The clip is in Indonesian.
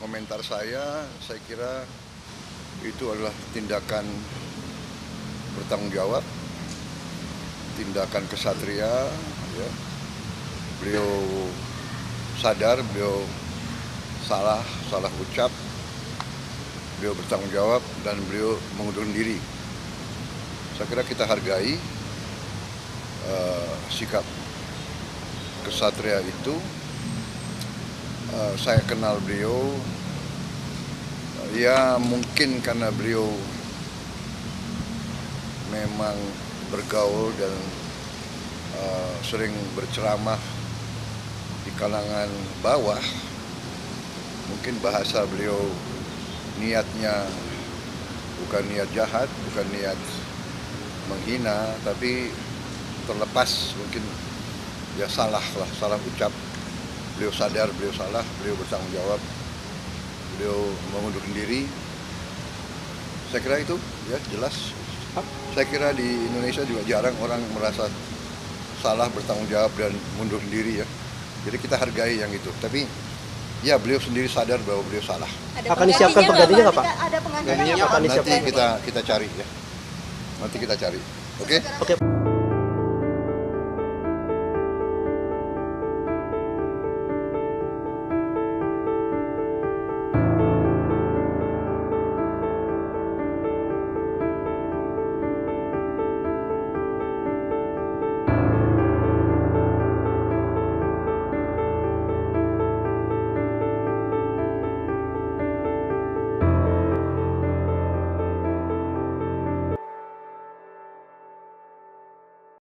komentar saya kira itu adalah tindakan bertanggung jawab, tindakan kesatria. Ya. Beliau sadar, beliau salah ucap, beliau bertanggung jawab dan beliau mengundurkan diri. Saya kira kita hargai sikap kesatria itu. Saya kenal beliau, ya mungkin karena beliau memang bergaul dan sering berceramah di kalangan bawah. Mungkin bahasa beliau niatnya bukan niat jahat, bukan niat menghina, tapi terlepas mungkin ya salah ucap. Beliau sadar, beliau salah, beliau bertanggung jawab, beliau mengundurkan diri. Saya kira itu ya jelas. Saya kira di Indonesia juga jarang orang merasa salah, bertanggung jawab dan mengundurkan diri ya. Jadi kita hargai yang itu. Tapi ya beliau sendiri sadar bahwa beliau salah. Akan disiapkan penggantinya nggak Pak? Ada penggantinya Ya, Pak? nanti kita cari ya. Nanti kita cari. Oke? Oke.